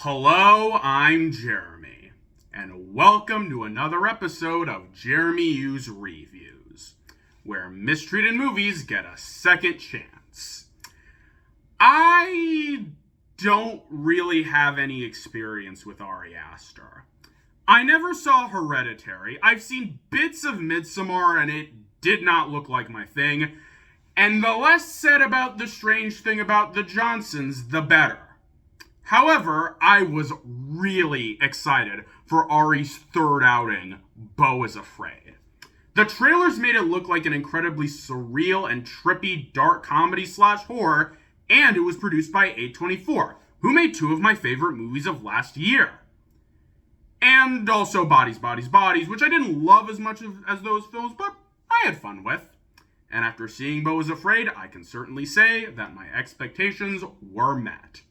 Hello, I'm Jeremy, and welcome to another episode of Jeremy U's Reviews, where mistreated movies get a second chance. I don't really have any experience with Ari Aster. I never saw Hereditary. I've seen bits of Midsommar, and it did not look like my thing. And the less said about The Strange Thing About the Johnsons, the better. However, I was really excited for Ari's third outing, Beau Is Afraid. The trailers made it look like an incredibly surreal and trippy dark comedy / horror, and it was produced by A24, who made two of my favorite movies of last year. And also Bodies, Bodies, Bodies, which I didn't love as much as those films, but I had fun with. And after seeing Beau Is Afraid, I can certainly say that my expectations were met.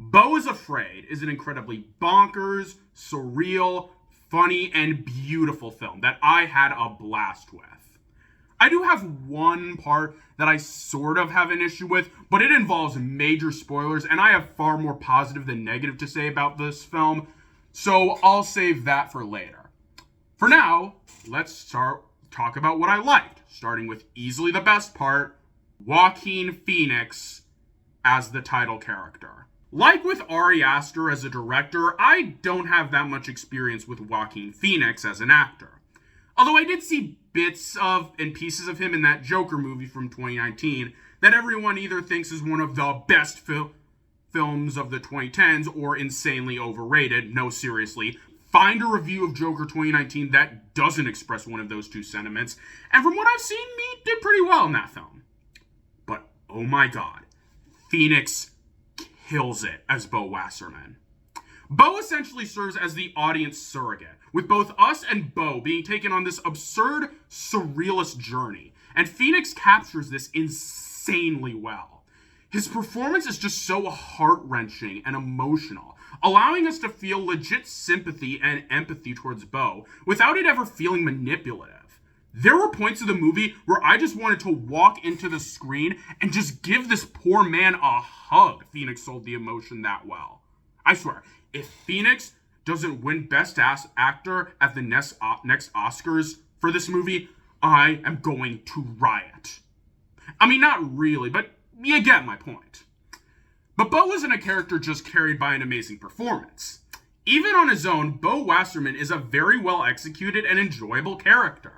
Beau Is Afraid is an incredibly bonkers, surreal, funny, and beautiful film that I had a blast with. I do have one part that I sort of have an issue with, but it involves major spoilers, and I have far more positive than negative to say about this film, so I'll save that for later. For now, let's talk about what I liked, starting with easily the best part, Joaquin Phoenix as the title character. Like with Ari Aster as a director, I don't have that much experience with Joaquin Phoenix as an actor. Although I did see bits of and pieces of him in that Joker movie from 2019 that everyone either thinks is one of the best films of the 2010s or insanely overrated. No, seriously. Find a review of Joker 2019 that doesn't express one of those two sentiments. And from what I've seen, he did pretty well in that film. But oh my god, Phoenix kills it as Beau Wasserman. Beau essentially serves as the audience surrogate, with both us and Beau being taken on this absurd, surrealist journey, and Phoenix captures this insanely well. His performance is just so heart-wrenching and emotional, allowing us to feel legit sympathy and empathy towards Beau without it ever feeling manipulative. There were points of the movie where I just wanted to walk into the screen and just give this poor man a hug. Phoenix sold the emotion that well. I swear, if Phoenix doesn't win Best Actor at the next Oscars for this movie, I am going to riot. I mean, not really, but you get my point. But Beau isn't a character just carried by an amazing performance. Even on his own, Beau Wasserman is a very well executed and enjoyable character.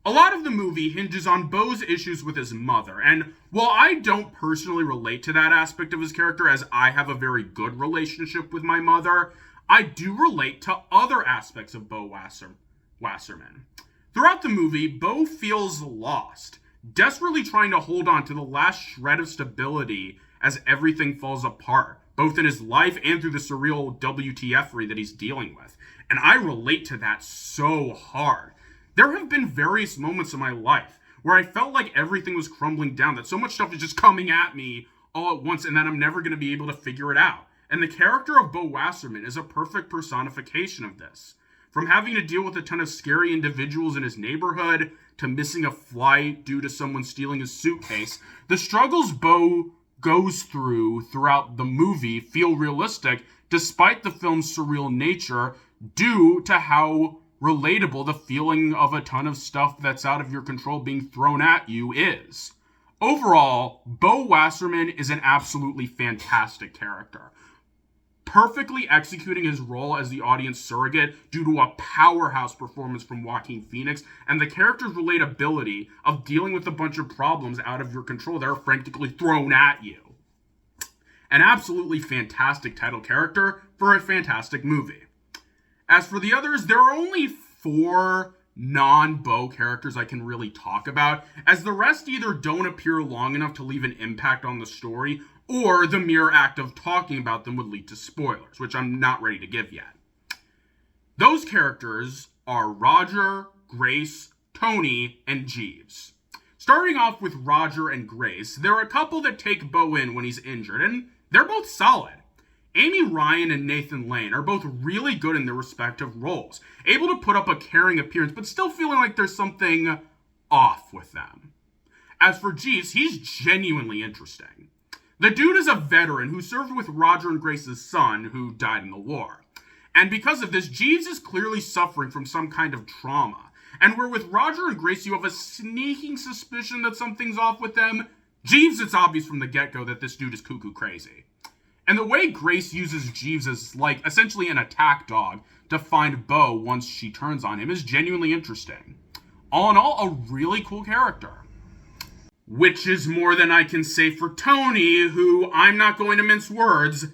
A lot of the movie hinges on Beau's issues with his mother, and while I don't personally relate to that aspect of his character as I have a very good relationship with my mother, I do relate to other aspects of Beau Wasserman. Throughout the movie, Beau feels lost, desperately trying to hold on to the last shred of stability as everything falls apart, both in his life and through the surreal WTF-ery that he's dealing with. And I relate to that so hard. There have been various moments in my life where I felt like everything was crumbling down, that so much stuff is just coming at me all at once and that I'm never going to be able to figure it out. And the character of Beau Wasserman is a perfect personification of this. From having to deal with a ton of scary individuals in his neighborhood to missing a flight due to someone stealing his suitcase, the struggles Beau goes throughout the movie feel realistic despite the film's surreal nature due to how relatable the feeling of a ton of stuff that's out of your control being thrown at you is. Overall, Beau Wasserman is an absolutely fantastic character, perfectly executing his role as the audience surrogate due to a powerhouse performance from Joaquin Phoenix and the character's relatability of dealing with a bunch of problems out of your control that are frantically thrown at you. An absolutely fantastic title character for a fantastic movie. As for the others, there are only 4 non-Beau characters I can really talk about, as the rest either don't appear long enough to leave an impact on the story, or the mere act of talking about them would lead to spoilers, which I'm not ready to give yet. Those characters are Roger, Grace, Tony, and Jeeves. Starting off with Roger and Grace, there are a couple that take Beau in when he's injured, and they're both solid. Amy Ryan and Nathan Lane are both really good in their respective roles, able to put up a caring appearance, but still feeling like there's something off with them. As for Jeeves, he's genuinely interesting. The dude is a veteran who served with Roger and Grace's son, who died in the war. And because of this, Jeeves is clearly suffering from some kind of trauma. And where with Roger and Grace you have a sneaking suspicion that something's off with them, Jeeves, it's obvious from the get-go that this dude is cuckoo crazy. And the way Grace uses Jeeves as, like, essentially an attack dog to find Beau once she turns on him is genuinely interesting. All in all, a really cool character. Which is more than I can say for Tony, who, I'm not going to mince words,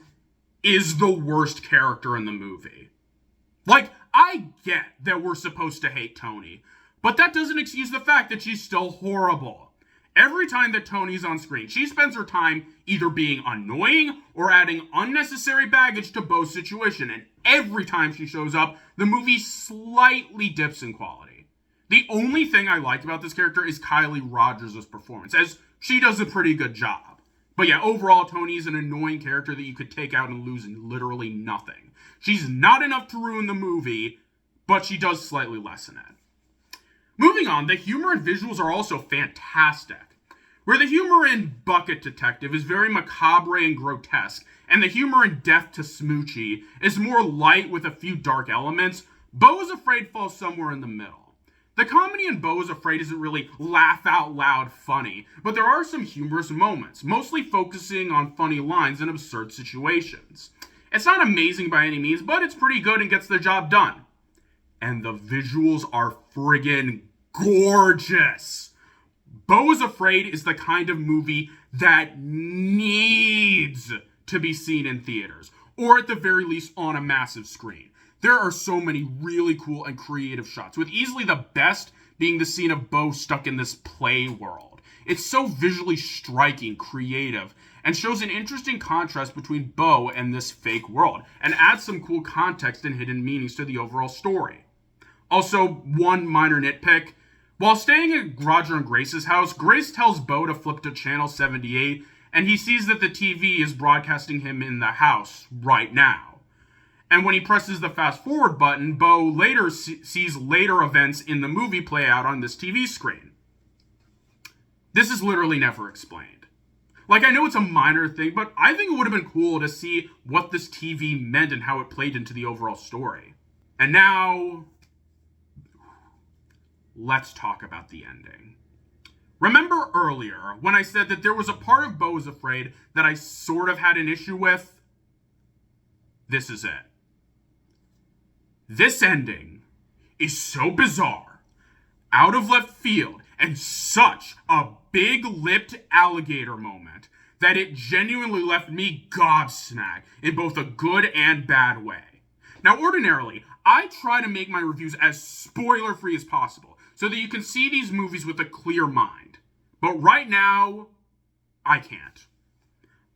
is the worst character in the movie. Like, I get that we're supposed to hate Tony, but that doesn't excuse the fact that she's still horrible. Every time that Tony's on screen, she spends her time either being annoying or adding unnecessary baggage to Beau's situation, and every time she shows up, the movie slightly dips in quality. The only thing I like about this character is Kylie Rogers' performance, as she does a pretty good job. But yeah, overall, Tony's an annoying character that you could take out and lose in literally nothing. She's not enough to ruin the movie, but she does slightly lessen it. Moving on, the humor and visuals are also fantastic. Where the humor in Bucket Detective is very macabre and grotesque, and the humor in Death to Smoochie is more light with a few dark elements, Beau Is Afraid falls somewhere in the middle. The comedy in Beau Is Afraid isn't really laugh-out-loud funny, but there are some humorous moments, mostly focusing on funny lines in absurd situations. It's not amazing by any means, but it's pretty good and gets the job done. And the visuals are friggin' gorgeous. Beau Is Afraid is the kind of movie that needs to be seen in theaters, or at the very least on a massive screen. There are so many really cool and creative shots, with easily the best being the scene of Beau stuck in this play world. It's so visually striking, creative, and shows an interesting contrast between Beau and this fake world, and adds some cool context and hidden meanings to the overall story. Also, one minor nitpick. While staying at Roger and Grace's house, Grace tells Beau to flip to channel 78, and he sees that the TV is broadcasting him in the house right now. And when he presses the fast forward button, Beau later sees later events in the movie play out on this TV screen. This is literally never explained. Like, I know it's a minor thing, but I think it would have been cool to see what this TV meant and how it played into the overall story. And now, let's talk about the ending. Remember earlier when I said that there was a part of Beau Is Afraid that I sort of had an issue with? This is it. This ending is so bizarre, out of left field, and such a big-lipped alligator moment that it genuinely left me gobsmacked in both a good and bad way. Now, ordinarily, I try to make my reviews as spoiler-free as possible so that you can see these movies with a clear mind. But right now, I can't.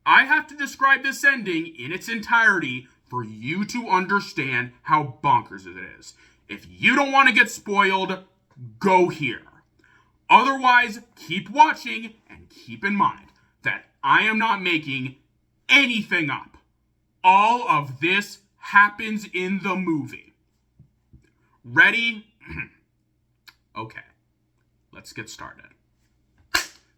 I have to describe this ending in its entirety for you to understand how bonkers it is. If you don't want to get spoiled, go here. Otherwise, keep watching and keep in mind that I am not making anything up. All of this happens in the movie. Ready? Okay, let's get started.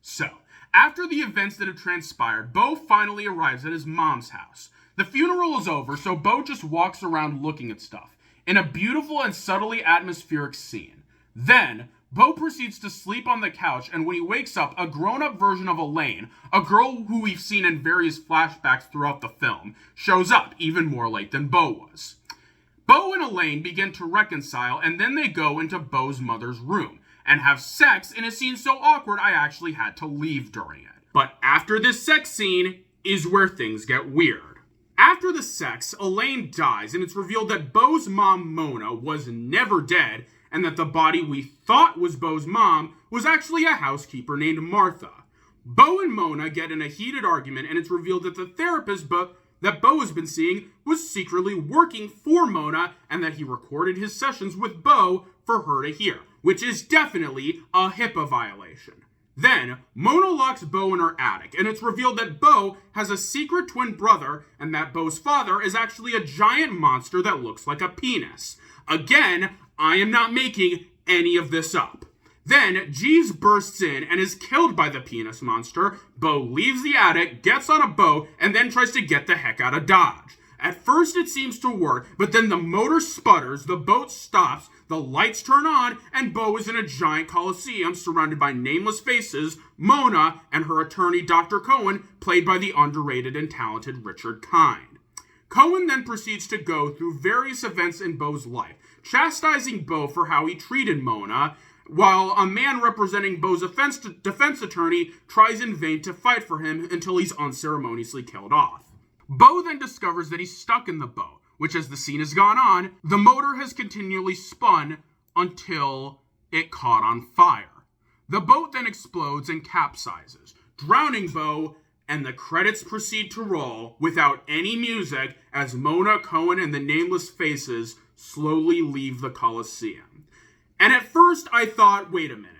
So, after the events that have transpired, Beau finally arrives at his mom's house. The funeral is over, so Beau just walks around looking at stuff, in a beautiful and subtly atmospheric scene. Then, Beau proceeds to sleep on the couch, and when he wakes up, a grown-up version of Elaine, a girl who we've seen in various flashbacks throughout the film, shows up, even more late than Beau was. Beau and Elaine begin to reconcile, and then they go into Beau's mother's room, and have sex in a scene so awkward I actually had to leave during it. But after this sex scene is where things get weird. After the sex, Elaine dies, and it's revealed that Beau's mom, Mona, was never dead, and that the body we thought was Beau's mom was actually a housekeeper named Martha. Beau and Mona get in a heated argument, and it's revealed that the therapist that Beau has been seeing was secretly working for Mona, and that he recorded his sessions with Beau for her to hear, which is definitely a HIPAA violation. Then, Mona locks Beau in her attic, and it's revealed that Beau has a secret twin brother, and that Beau's father is actually a giant monster that looks like a penis. Again, I am not making any of this up. Then, Jeeves bursts in and is killed by the penis monster. Beau leaves the attic, gets on a boat, and then tries to get the heck out of Dodge. At first it seems to work, but then the motor sputters, the boat stops, the lights turn on, and Beau is in a giant coliseum surrounded by nameless faces, Mona, and her attorney Dr. Cohen, played by the underrated and talented Richard Kind. Cohen then proceeds to go through various events in Beau's life, chastising Beau for how he treated Mona, while a man representing Beau's defense attorney tries in vain to fight for him until he's unceremoniously killed off. Beau then discovers that he's stuck in the boat, which as the scene has gone on, the motor has continually spun until it caught on fire. The boat then explodes and capsizes, drowning Beau, and the credits proceed to roll without any music as Mona, Cohen, and the nameless faces slowly leave the Coliseum. And at first I thought, wait a minute,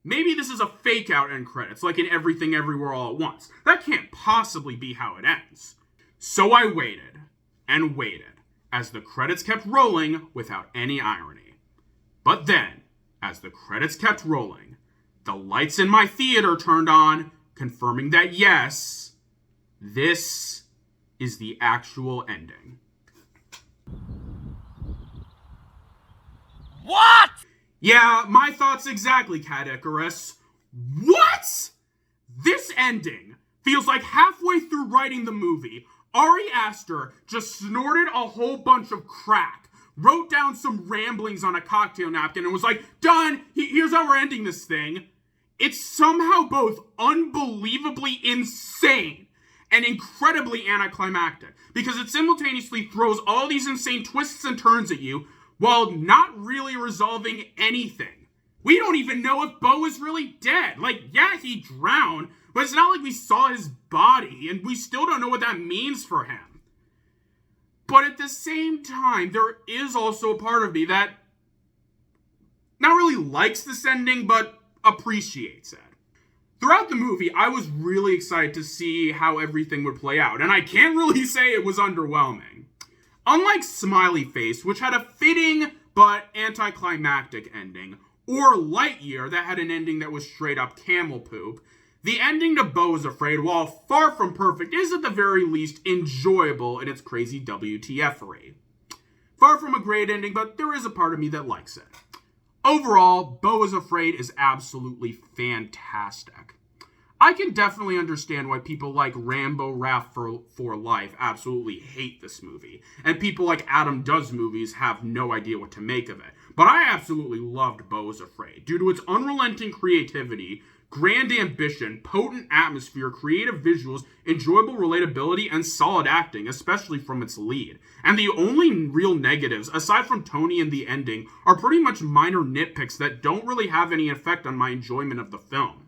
maybe this is a fake out end credits, like in Everything Everywhere All at Once. That can't possibly be how it ends. So I waited and waited as the credits kept rolling without any irony. But then, as the credits kept rolling, the lights in my theater turned on, confirming that yes, this is the actual ending. What? Yeah, my thoughts exactly, Cat Icarus. What? This ending feels like halfway through writing the movie, Ari Aster just snorted a whole bunch of crack, wrote down some ramblings on a cocktail napkin, and was like, done, here's how we're ending this thing. It's somehow both unbelievably insane and incredibly anticlimactic, because it simultaneously throws all these insane twists and turns at you, while not really resolving anything. We don't even know if Beau is really dead. Like, yeah, he drowned, but it's not like we saw his body, and we still don't know what that means for him. But at the same time, there is also a part of me that not really likes this ending, but appreciates it. Throughout the movie, I was really excited to see how everything would play out, and I can't really say it was underwhelming. Unlike Smiley Face, which had a fitting but anticlimactic ending, or Lightyear that had an ending that was straight up camel poop, the ending to Beau Is Afraid, while far from perfect, is at the very least enjoyable in its crazy WTF-ery. Far from a great ending, but there is a part of me that likes it. Overall, Beau Is Afraid is absolutely fantastic. I can definitely understand why people like Rambo Rap for Life absolutely hate this movie, and people like Adam Does Movies have no idea what to make of it. But I absolutely loved Beau Is Afraid, due to its unrelenting creativity, grand ambition, potent atmosphere, creative visuals, enjoyable relatability, and solid acting, especially from its lead. And the only real negatives, aside from Tony and the ending, are pretty much minor nitpicks that don't really have any effect on my enjoyment of the film.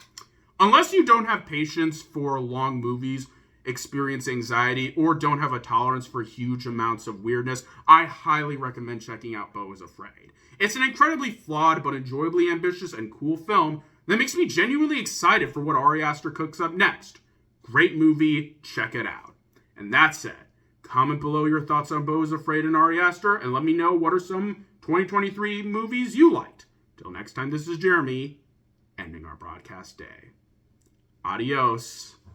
Unless you don't have patience for long movies, experience anxiety, or don't have a tolerance for huge amounts of weirdness, I highly recommend checking out Beau Is Afraid. It's an incredibly flawed but enjoyably ambitious and cool film that makes me genuinely excited for what Ari Aster cooks up next. Great movie, check it out. And that's it. Comment below your thoughts on Beau Is Afraid and Ari Aster, and let me know what are some 2023 movies you liked. Till next time, this is Jeremy, ending our broadcast day. Adios.